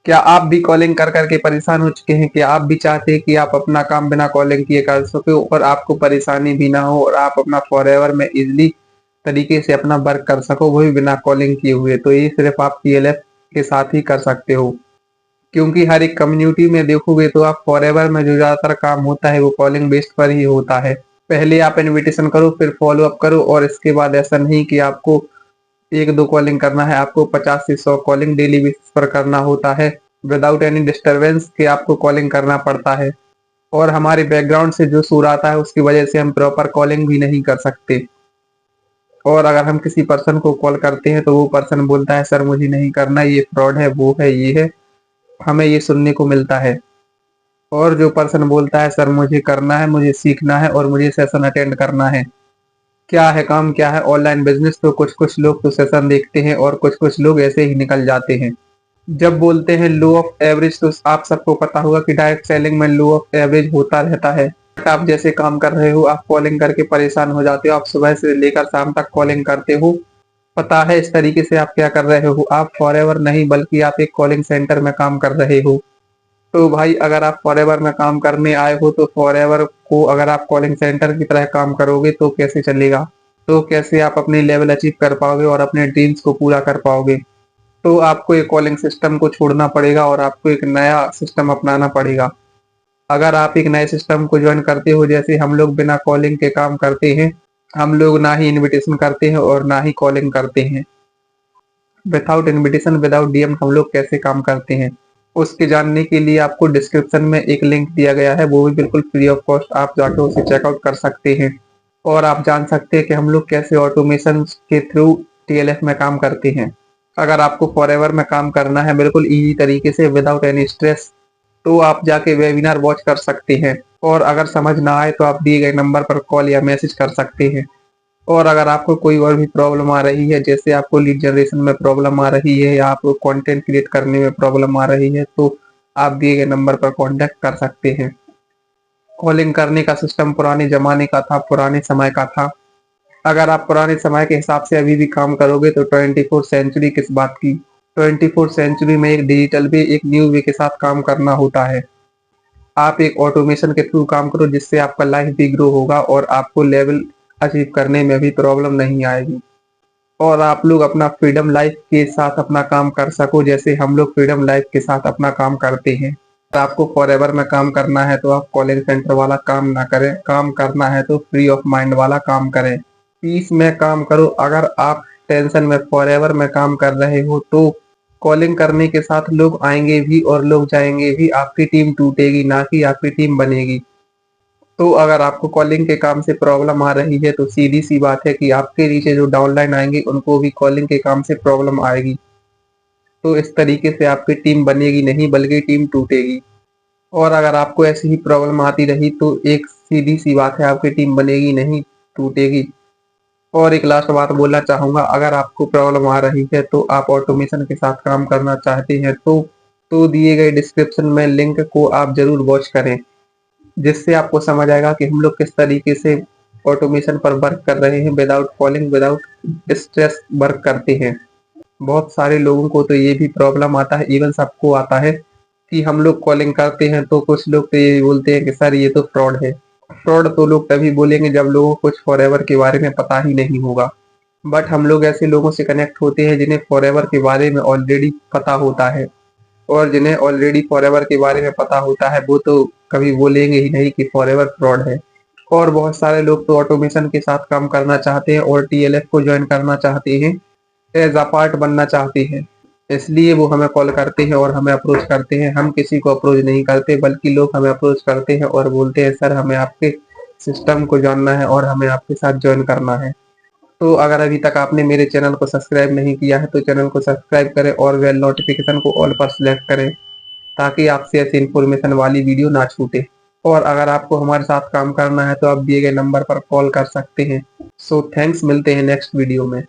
क्या आप भी कॉलिंग कर करके परेशान हो चुके हैं? क्या आप भी चाहते हैं कि आप अपना काम बिना कॉलिंग किए कर सको और आपको परेशानी भी ना हो और आप अपना फॉरएवर में इजीली तरीके से अपना वर्क कर सको, वो भी बिना कॉलिंग किए हुए? तो ये सिर्फ आप टीएलएफ के साथ ही कर सकते हो, क्योंकि हर एक कम्युनिटी में देखोगे तो आप फॉरएवर में जो ज्यादातर काम होता है वो कॉलिंग बेस्ड पर ही होता है। पहले आप इनविटेशन करो, फिर फॉलो अप करो, और इसके बाद ऐसा नहीं कि आपको एक दो कॉलिंग करना है, आपको 50 से 100 कॉलिंग डेली बेसिस पर करना होता है। विदाउट एनी डिस्टरबेंस के आपको कॉलिंग करना पड़ता है, और हमारे बैकग्राउंड से जो शोर आता है उसकी वजह से हम प्रॉपर कॉलिंग भी नहीं कर सकते। और अगर हम किसी पर्सन को कॉल करते हैं तो वो पर्सन बोलता है सर मुझे नहीं करना, ये फ्रॉड है, वो है, ये है, हमें ये सुनने को मिलता है। और जो पर्सन बोलता है सर मुझे करना है, मुझे सीखना है और मुझे सेशन अटेंड करना है, क्या है काम, क्या है ऑनलाइन बिजनेस, तो कुछ कुछ लोग तो सेशन देखते हैं और कुछ कुछ लोग ऐसे ही निकल जाते हैं। जब बोलते हैं लो ऑफ एवरेज, तो आप सबको पता होगा कि डायरेक्ट सेलिंग में लो ऑफ एवरेज होता रहता है। बट आप जैसे काम कर रहे हो, आप कॉलिंग करके परेशान हो जाते हो, आप सुबह से लेकर शाम तक कॉलिंग करते हो। पता है इस तरीके से आप क्या कर रहे हो? आप फॉरएवर नहीं बल्कि आप एक कॉलिंग सेंटर में काम कर रहे हो। तो भाई अगर आप फॉरएवर में काम करने आए हो तो फॉरएवर को अगर आप कॉलिंग सेंटर की तरह काम करोगे तो कैसे चलेगा? तो कैसे आप अपनी लेवल अचीव कर पाओगे और अपने ड्रीम्स को पूरा कर पाओगे? तो आपको एक कॉलिंग सिस्टम को छोड़ना पड़ेगा और आपको एक नया सिस्टम अपनाना पड़ेगा। अगर आप एक नए सिस्टम को ज्वाइन करते हो, जैसे हम लोग बिना कॉलिंग के काम करते हैं, हम लोग ना ही इनविटेशन करते हैं और ना ही कॉलिंग करते हैं। विदाउट इनविटेशन, विदाउट डीएम हम लोग कैसे काम करते हैं, उसके जानने के लिए आपको डिस्क्रिप्शन में एक लिंक दिया गया है, वो भी बिल्कुल फ्री ऑफ कॉस्ट, आप जाके उसे चेकआउट कर सकते हैं। और आप जान सकते हैं कि हम लोग कैसे ऑटोमेशन के थ्रू टीएलएफ में काम करते हैं। अगर आपको फॉरएवर में काम करना है बिल्कुल इजी तरीके से विदाउट एनी स्ट्रेस, तो आप जाके वेबिनार वॉच कर सकते हैं। और अगर समझ ना आए तो आप दिए गए नंबर पर कॉल या मैसेज कर सकते हैं। और अगर आपको कोई और भी प्रॉब्लम आ रही है, जैसे आपको लीड जनरेशन में प्रॉब्लम आ रही है या आपको कंटेंट क्रिएट करने में प्रॉब्लम आ रही है, तो आप दिए गए नंबर पर कांटेक्ट कर सकते हैं। कॉलिंग करने का सिस्टम पुराने जमाने का था, पुराने समय का था। अगर आप पुराने समय के हिसाब से अभी भी काम करोगे तो 24 सेंचुरी किस बात की? 24 सेंचुरी में एक डिजिटल वे, एक न्यू वे के साथ काम करना होता है। आप एक ऑटोमेशन के थ्रू काम करो जिससे आपका लाइफ भी ग्रो होगा और आपको लेवल अचीव करने में भी प्रॉब्लम नहीं आएगी। और आप लोग अपना फ्रीडम लाइफ के साथ अपना काम कर सको, जैसे हम लोग फ्रीडम लाइफ के साथ अपना काम करते हैं। अगर आपको फॉरएवर में काम करना है तो आप कॉलिंग सेंटर वाला काम ना करें, काम करना है तो फ्री ऑफ माइंड वाला काम करें, पीस में काम करो। अगर आप टेंशन में फॉरएवर में काम कर रहे हो तो कॉलिंग करने के साथ लोग आएंगे भी और लोग जाएंगे भी, आपकी टीम टूटेगी ना कि आपकी टीम बनेगी। तो अगर आपको कॉलिंग के काम से प्रॉब्लम आ रही है तो सीधी सी बात है कि आपके नीचे जो डाउनलाइन आएंगे उनको भी कॉलिंग के काम से प्रॉब्लम आएगी। तो इस तरीके से आपकी टीम बनेगी नहीं बल्कि टीम टूटेगी। और अगर आपको ऐसी ही प्रॉब्लम आती रही तो एक सीधी सी बात है, आपकी टीम बनेगी नहीं, टूटेगी। और एक लास्ट बात बोलना चाहूंगा, अगर आपको प्रॉब्लम आ रही है तो आप ऑटोमेशन के साथ काम करना चाहते हैं तो दिए गए डिस्क्रिप्शन में लिंक को आप जरूर वॉच करें, जिससे आपको समझ आएगा कि हम लोग किस तरीके से ऑटोमेशन पर वर्क कर रहे हैं, without calling, without stress work करते हैं। बहुत सारे लोगों को तो ये भी प्रॉब्लम आता है, इवन सबको आता है, कि हम लोग कॉलिंग करते हैं तो कुछ लोग तो ये बोलते हैं कि सर ये तो फ्रॉड है। फ्रॉड तो लोग तभी बोलेंगे जब लोगों को कुछ फॉरएवर के बारे में पता ही नहीं होगा। बट हम लोग ऐसे लोगों से कनेक्ट होते हैं जिन्हें फॉरएवर के बारे में ऑलरेडी पता होता है, और जिन्हें ऑलरेडी फॉरएवर के बारे में पता होता है वो तो कभी बोलेंगे ही नहीं कि फॉरएवर फ्रॉड है। और बहुत सारे लोग तो ऑटोमेशन के साथ काम करना चाहते हैं और टीएलएफ को ज्वाइन करना चाहते हैं, एज अ पार्ट बनना चाहते हैं, इसलिए वो हमें कॉल करते हैं और हमें अप्रोच करते हैं। हम किसी को अप्रोच नहीं करते बल्कि लोग हमें अप्रोच करते हैं और बोलते हैं सर हमें आपके सिस्टम को जानना है और हमें आपके साथ ज्वाइन करना है। तो अगर अभी तक आपने मेरे चैनल को सब्सक्राइब नहीं किया है तो चैनल को सब्सक्राइब करें और बेल नोटिफिकेशन को ऑल पर सिलेक्ट करें, ताकि आपसे ऐसी इन्फॉर्मेशन वाली वीडियो ना छूटे। और अगर आपको हमारे साथ काम करना है तो आप दिए गए नंबर पर कॉल कर सकते हैं। सो थैंक्स, मिलते हैं नेक्स्ट वीडियो में।